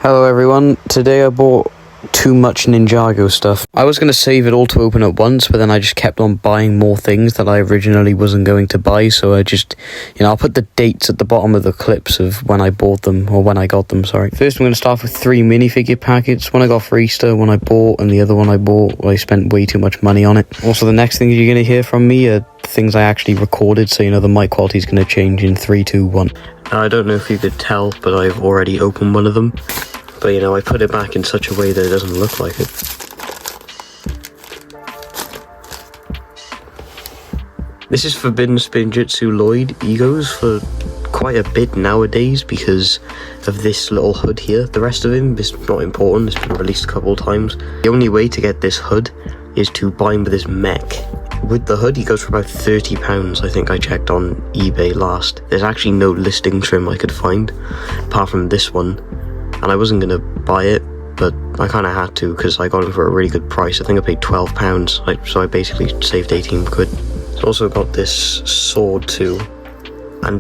Hello everyone, today I bought too much Ninjago stuff. I was going to save it all to open at once, but then I just kept on buying more things that I originally wasn't going to buy, so I just, I'll put the dates at the bottom of the clips of when I bought them, or when I got them, sorry. First I'm going to start with 3 minifigure packets. One I got for Easter, one I bought, and the other one I bought, I spent way too much money on it. Also, the next thing you're going to hear from me are things I actually recorded, so the mic quality is going to change in 3, 2, 1. I don't know if you could tell, but I've already opened one of them. But I put it back in such a way that it doesn't look like it. This is Fugitive Lloyd egos for quite a bit nowadays because of this little hood here. The rest of him is not important, it's been released a couple of times. The only way to get this hood is to buy him with this mech. With the hood, he goes for about £30, I think I checked on eBay last. There's actually no listing trim I could find, apart from this one. And I wasn't going to buy it, but I kind of had to because I got him for a really good price. I think I paid £12, so I basically saved 18 quid. It's also got this sword too, and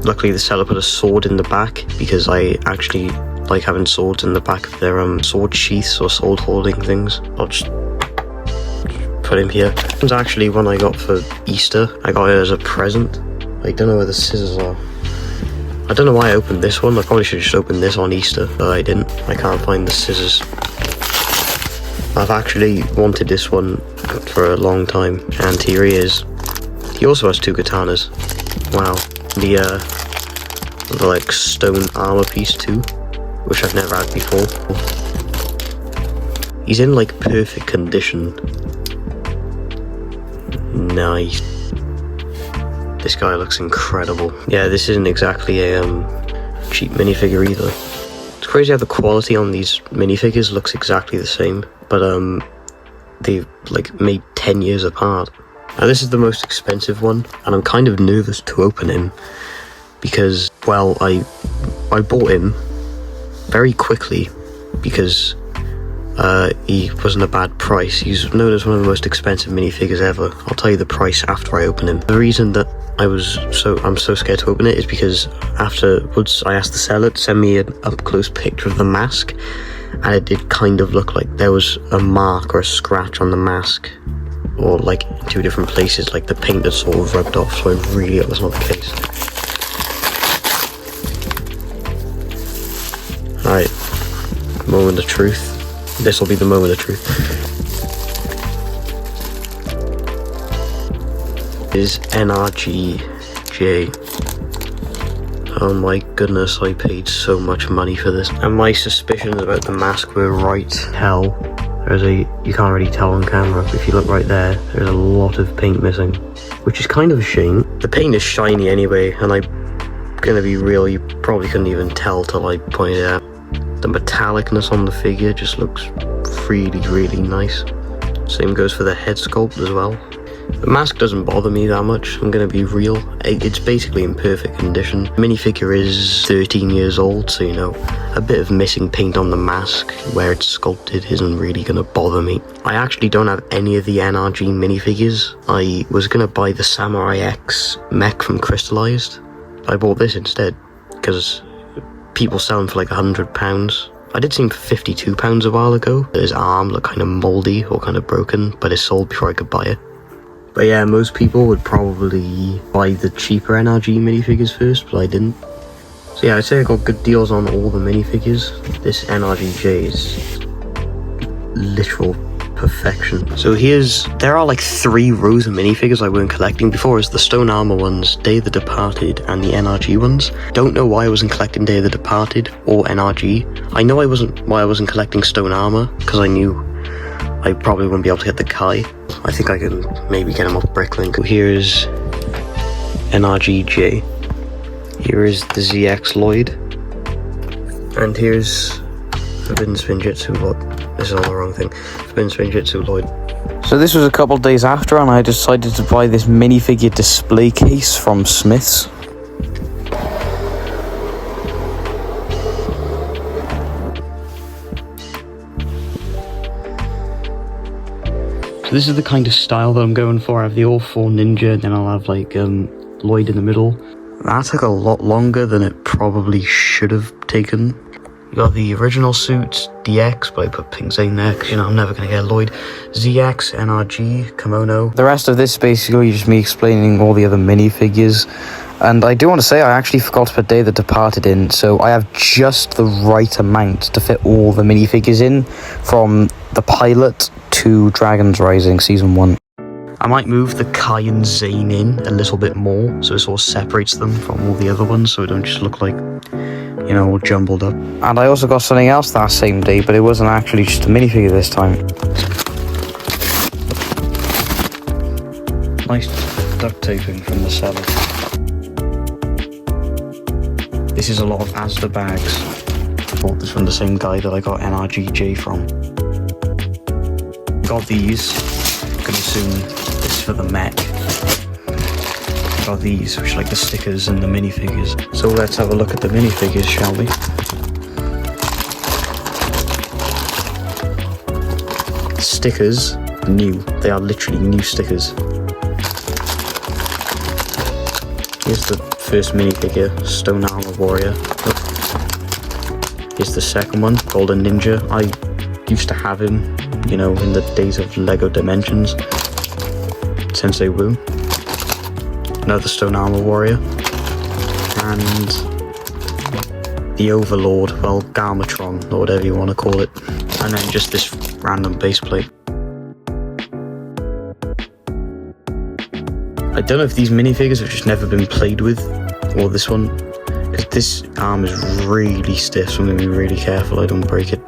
luckily the seller put a sword in the back because I actually like having swords in the back of their sword sheaths or sword holding things. I'll just put him here. This was actually one I got for Easter. I got it as a present. I don't know where the scissors are. I don't know why I opened this one. I probably should have just opened this on Easter, but I didn't. I can't find the scissors. I've actually wanted this one for a long time, and here he is. He also has 2 katanas. Wow. The like stone armor piece too, which I've never had before. He's in like perfect condition. Nice. This guy looks incredible. Yeah, this isn't exactly a cheap minifigure either. It's crazy how the quality on these minifigures looks exactly the same, but they've like made 10 years apart. Now this is the most expensive one, and I'm kind of nervous to open him because, well, I bought him very quickly because he wasn't a bad price. He's known as one of the most expensive minifigures ever. I'll tell you the price after I open him. The reason that I'm so scared to open it is because afterwards I asked the seller to send me an up-close picture of the mask, and it did kind of look like there was a mark or a scratch on the mask, or like in 2 different places, like the paint had sort of rubbed off, so I really hope that's not the case. Alright, moment of truth. This will be the moment of truth. Is NRGJ. Oh my goodness, I paid so much money for this. And my suspicions about the mask were right. Hell, you can't really tell on camera, but if you look right there, there's a lot of paint missing, which is kind of a shame. The paint is shiny anyway, and I'm gonna be real, you probably couldn't even tell till I pointed it out. The metallicness on the figure just looks really, really nice. Same goes for the head sculpt as well. The mask doesn't bother me that much, I'm gonna be real. It's basically in perfect condition. The minifigure is 13 years old, so a bit of missing paint on the mask where it's sculpted isn't really gonna bother me. I actually don't have any of the NRG minifigures. I was gonna buy the Samurai X mech from Cystalized. I bought this instead, because people sell them for like £100. I did see him for £52 a while ago. His arm looked kind of mouldy or kind of broken, but it sold before I could buy it. But yeah, most people would probably buy the cheaper NRG minifigures first, but I didn't. So yeah, I'd say I got good deals on all the minifigures. This NRGJ is literal perfection. So there are like 3 rows of minifigures I weren't collecting before. It's the Stone Armor ones, Day of the Departed, and the NRG ones. Don't know why I wasn't collecting Day of the Departed or NRG. I know why I wasn't collecting Stone Armor, because I knew I probably wouldn't be able to get the Kai. I think I can maybe get him off Bricklink. Here's NRGJ. Here is the ZX Lloyd. And here's Forbidden Spinjitzu Lloyd. This is all the wrong thing. Forbidden Spinjitzu Lloyd. So this was a couple days after, and I decided to buy this minifigure display case from Smith's. This is the kind of style that I'm going for. I have the all 4 ninja, and then I'll have like Lloyd in the middle. That took a lot longer than it probably should have taken. We got the original suits, DX, but I put Pink Zane there because, you know, I'm never going to get Lloyd. ZX, NRG, Kimono. The rest of this is basically just me explaining all the other minifigures. And I do want to say I actually forgot to put Day that Departed in, so I have just the right amount to fit all the minifigures in, from the pilot to Dragons Rising Season 1. I might move the Kai and Zane in a little bit more, so it sort of separates them from all the other ones, so it don't just look like, you know, all jumbled up. And I also got something else that same day, but it wasn't actually just a minifigure this time. Nice duct taping from the seller. This is a lot of Asda bags. I bought this from the same guy that I got NRGJ from. Got these. I'm gonna assume this is for the mech. Got these, which are like the stickers and the minifigures. So let's have a look at the minifigures, shall we? Stickers, new. They are literally new stickers. Here's the first minifigure, Stone Armor Warrior. Here's the second one, Golden Ninja. I used to have him, you know, in the days of Lego Dimensions. Sensei Wu. Another Stone Armor Warrior. And the Overlord, well, Garmatron, or whatever you want to call it. And then just this random base plate. I don't know if these minifigures have just never been played with, or this one, because this arm is really stiff, so I'm going to be really careful I don't break it.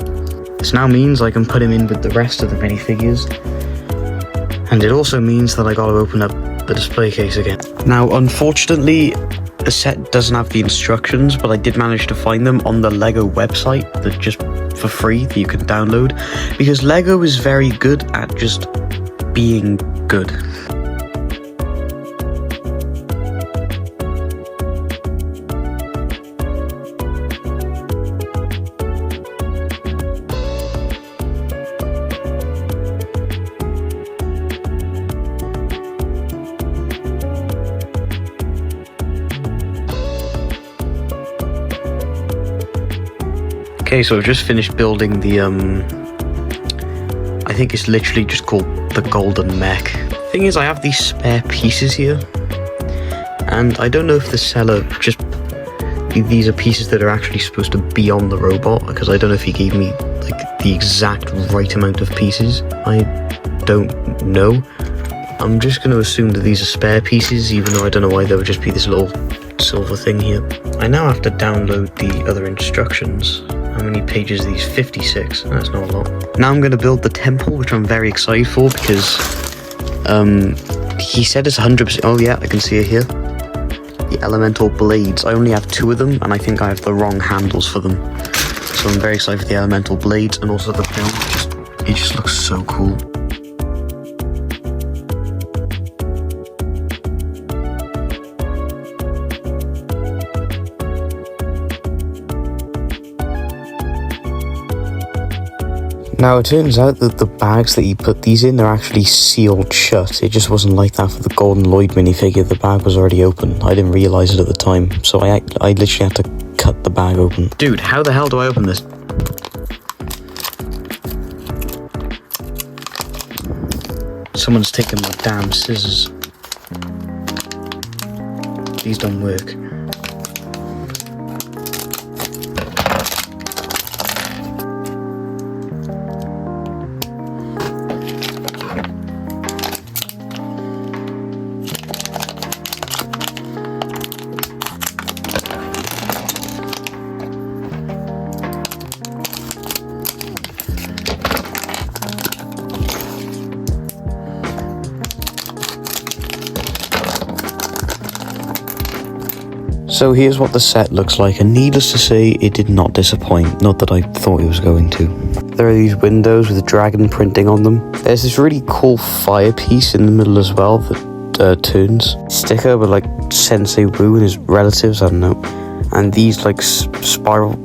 This now means I can put him in with the rest of the minifigures, and it also means that I got to open up the display case again. Now, unfortunately, the set doesn't have the instructions, but I did manage to find them on the Lego website, that just for free, that you can download, because Lego is very good at just being good. Okay, so I've just finished building the, I think it's literally just called the Golden Mech. Thing is, I have these spare pieces here, and I don't know if the seller just, these are pieces that are actually supposed to be on the robot, because I don't know if he gave me, like, the exact right amount of pieces. I don't know. I'm just going to assume that these are spare pieces, even though I don't know why there would just be this little silver thing here. I now have to download the other instructions. How many pages are these? 56. That's not a lot. Now I'm going to build the temple, which I'm very excited for, because he said it's 100%. Oh yeah, I can see it here. The elemental blades. I only have 2 of them, and I think I have the wrong handles for them. So I'm very excited for the elemental blades, and also the build. It just looks so cool. Now, it turns out that the bags that he put these in, they're actually sealed shut. It just wasn't like that for the Golden Lloyd minifigure. The bag was already open. I didn't realise it at the time, so I literally had to cut the bag open. Dude, how the hell do I open this? Someone's taken my damn scissors. These don't work. So here's what the set looks like, and needless to say, it did not disappoint. Not that I thought it was going to. There are these windows with dragon printing on them. There's this really cool fire piece in the middle as well that turns. Sticker with like Sensei Wu and his relatives, I don't know. And these like spiral.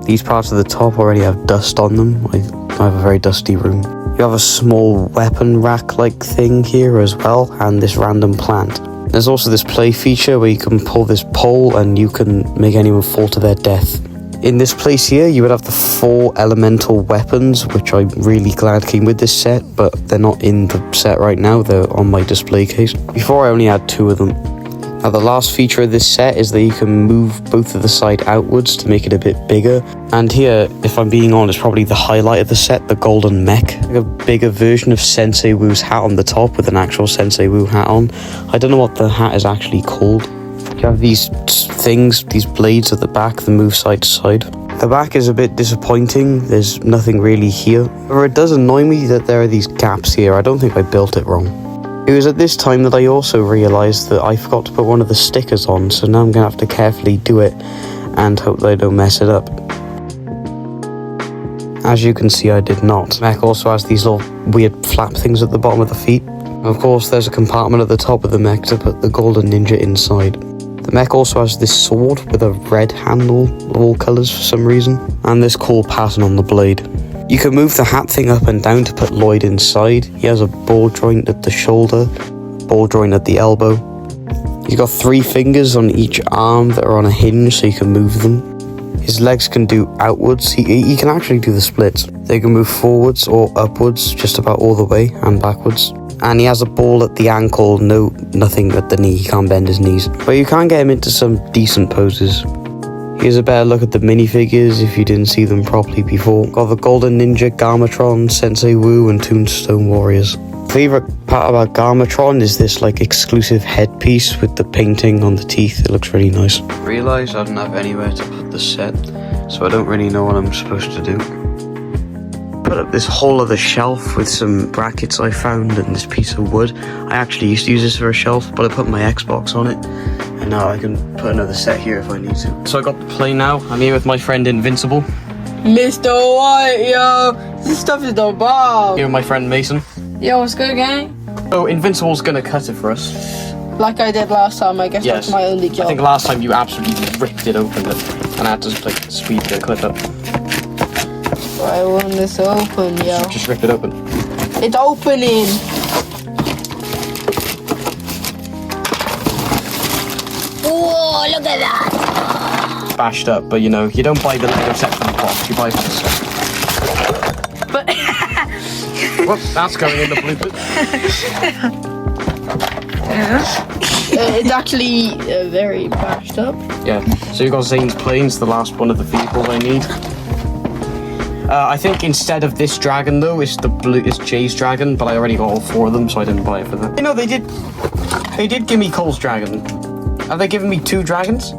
These parts of the top already have dust on them. I have a very dusty room. You have a small weapon rack like thing here as well, and this random plant. There's also this play feature where you can pull this pole and you can make anyone fall to their death. In this place here, you would have the 4 elemental weapons, which I'm really glad came with this set, but they're not in the set right now. They're on my display case. Before, I only had 2 of them. Now, the last feature of this set is that you can move both of the side outwards to make it a bit bigger. And here, if I'm being honest, probably the highlight of the set, the golden mech. Like a bigger version of Sensei Wu's hat on the top with an actual Sensei Wu hat on. I don't know what the hat is actually called. You have these things, these blades at the back that move side to side. The back is a bit disappointing. There's nothing really here. However, it does annoy me that there are these gaps here. I don't think I built it wrong. It was at this time that I also realised that I forgot to put one of the stickers on, so now I'm going to have to carefully do it and hope that I don't mess it up. As you can see, I did not. The mech also has these little weird flap things at the bottom of the feet. Of course, there's a compartment at the top of the mech to put the golden ninja inside. The mech also has this sword with a red handle of all colours for some reason, and this cool pattern on the blade. You can move the hat thing up and down to put Lloyd inside. He has a ball joint at the shoulder, ball joint at the elbow. He's got 3 fingers on each arm that are on a hinge so you can move them. His legs can do outwards. He can actually do the splits. They can move forwards or upwards just about all the way and backwards. And he has a ball at the ankle, nothing at the knee. He can't bend his knees. But you can get him into some decent poses. Here's a better look at the minifigures if you didn't see them properly before. Got the Golden Ninja, Garmatron, Sensei Wu, and Tombstone Warriors. Favourite part about Garmatron is this like exclusive headpiece with the painting on the teeth. It looks really nice. Realised I didn't have anywhere to put the set, so I don't really know what I'm supposed to do. Put up this whole other shelf with some brackets I found and this piece of wood. I actually used to use this for a shelf, but I put my Xbox on it, and now I can put another set here if I need to. So I got the plane now. I'm here with my friend Invincible. Mr. White, yo, this stuff is the bomb. Here with my friend Mason. Yo, what's good, gang? Oh, Invincible's gonna cut it for us. Like I did last time, I guess Yes. that's my only job. I think last time you absolutely ripped it open, and I had to just like speed the clip up. I want this open, yo. Just rip it open. It's opening. Whoa, look at that. Bashed up, but you know, you don't buy the Lego set from the box, you buy it from the set. But Whoops, that's going in the bloopers. it's actually very bashed up. Yeah, so you got Zane's planes, the last one of the vehicles I need. I think instead of this dragon though, it's Jay's dragon, but I already got all 4 of them, so I didn't buy it for that. You know, they did give me Cole's dragon. Have they given me 2 dragons?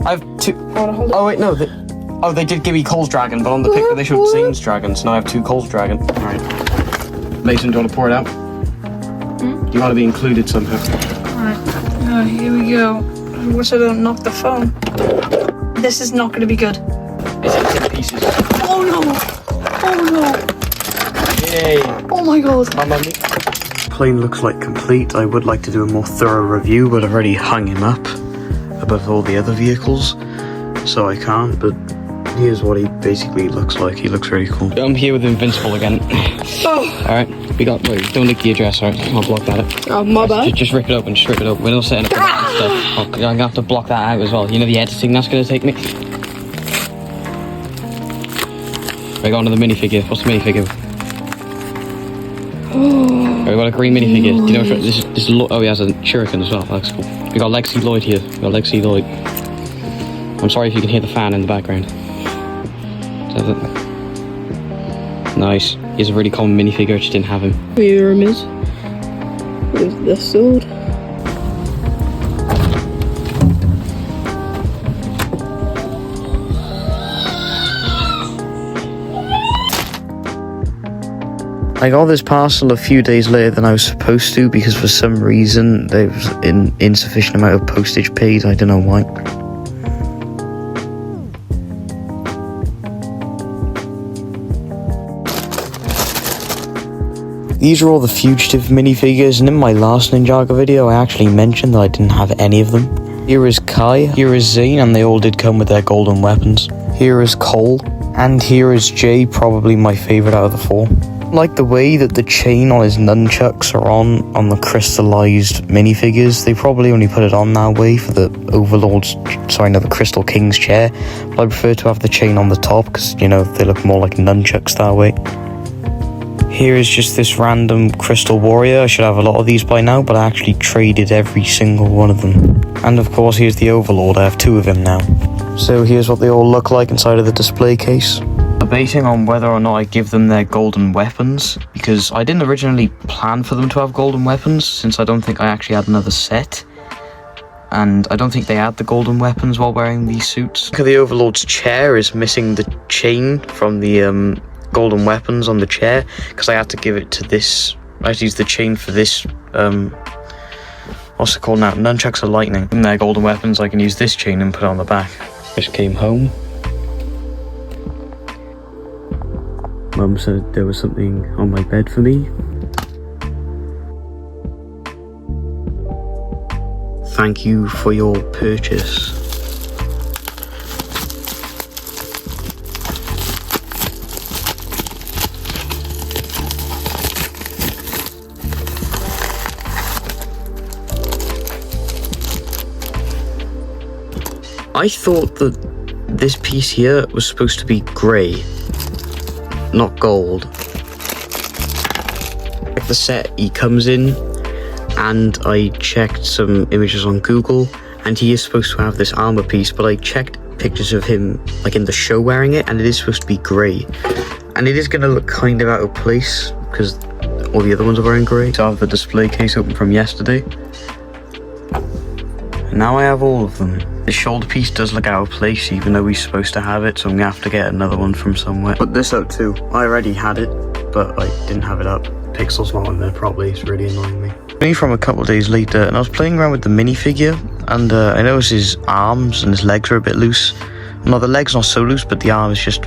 I have 2. Oh wait, no. They did give me Cole's dragon, but on the picture they showed Zane's dragon, so now I have 2 Cole's dragon. Alright. Mason, do you want to pour it out? You want to be included somehow. Alright, here we go. I wish I don't knock the phone. This is not going to be good. It's in pieces. Oh no! Oh no! Yay! Oh my god! Plane looks like complete. I would like to do a more thorough review, but I've already hung him up above all the other vehicles, so I can't, but here's what he basically looks like. He looks really cool. I'm here with Invincible again. Oh. Alright, wait, don't leak the address, alright? I'll block that out. Oh, my bad. Just rip it open, We're not setting up the stuff. Oh, I'm gonna have to block that out as well. You know the editing that's gonna take me? We got another minifigure. What's the minifigure? We got a green minifigure. Do you know this is oh, he has a shuriken as well. That's cool. We got Lexi Lloyd here. I'm sorry if you can hear the fan in the background. Nice. He's a really common minifigure, just didn't have him. Here it is. With the sword. I got this parcel a few days later than I was supposed to because for some reason there was an insufficient amount of postage paid. I don't know why. These are all the Fugitive minifigures, and in my last Ninjago video I actually mentioned that I didn't have any of them. Here is Kai, here is Zane, and they all did come with their golden weapons. Here is Cole, and here is Jay, probably my favourite out of the 4. like the way that the chain on his nunchucks are on the crystallized minifigures. They probably only put it on that way for the the Crystal King's chair. But I prefer to have the chain on the top because, you know, they look more like nunchucks that way. Here is just this random Crystal Warrior. I should have a lot of these by now, but I actually traded every single one of them. And of course, here's the Overlord. I have 2 of him now. So here's what they all look like inside of the display case. Debating on whether or not I give them their golden weapons, because I didn't originally plan for them to have golden weapons, since I don't think I actually had another set. And I don't think they had the golden weapons while wearing these suits. Look at the Overlord's chair is missing the chain from the golden weapons on the chair, because I had to give it to this. I had to use the chain for this, what's it called now? Nunchucks are lightning. From their golden weapons, I can use this chain and put it on the back. Just came home. Mum said there was something on my bed for me. Thank you for your purchase. I thought that this piece here was supposed to be grey, not gold. Like the set he comes in, and I checked some images on Google, and he is supposed to have this armor piece, but I checked pictures of him like in the show wearing it, and it is supposed to be grey. And it is going to look kind of out of place because all the other ones are wearing grey. So I have the display case open from yesterday. And now I have all of them. The shoulder piece does look out of place even though he's supposed to have it, so I'm going to have to get another one from somewhere. Put this up too. I already had it, but I didn't have it up. Pixel's not in there properly, it's really annoying me. Me from a couple of days later, and I was playing around with the minifigure, and I noticed his arms and his legs are a bit loose. No, the leg's not so loose, but the arm is just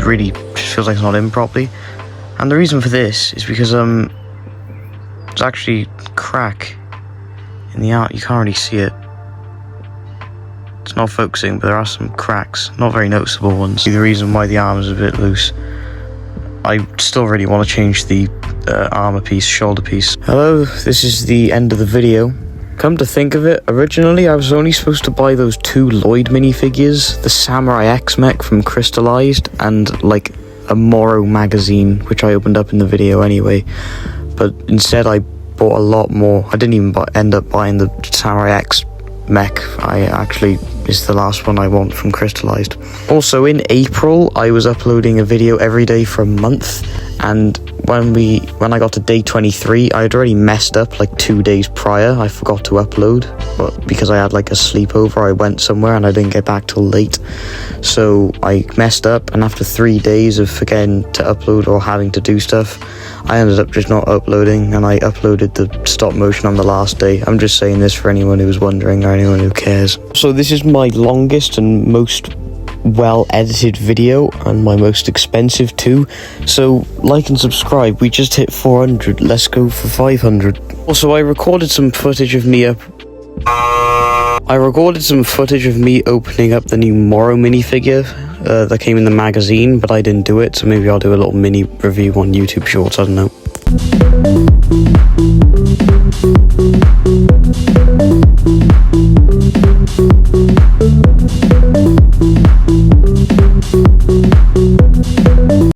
really feels like it's not in properly. And the reason for this is because there's actually a crack in the arm. You can't really see it. It's not focusing, but there are some cracks, not very noticeable ones. The reason why the arm is a bit loose. I still really want to change the armor piece, shoulder piece. Hello, this is the end of the video. Come to think of it, originally I was only supposed to buy those 2 Lloyd minifigures, the Samurai X-Mech from Cystalized, and like a Moro magazine, which I opened up in the video anyway. But instead I bought a lot more. I didn't even end up buying the Samurai X mech. Is the last one I want from Cystalized. Also in April I was uploading a video every day for a month, and when I got to day 23 I had already messed up like 2 days prior. I forgot to upload, but because I had like a sleepover, I went somewhere and I didn't get back till late, so I messed up, and after 3 days of forgetting to upload or having to do stuff, I ended up just not uploading, and I uploaded the stop motion on the last day. I'm just saying this for anyone who's wondering or anyone who cares. So this is my longest and most well edited video, and my most expensive too. So like and subscribe. We just hit 400. Let's go for 500. Also, I recorded some footage of me opening up the new Moro minifigure that came in the magazine, but I didn't do it, so maybe I'll do a little mini review on YouTube Shorts, I don't know.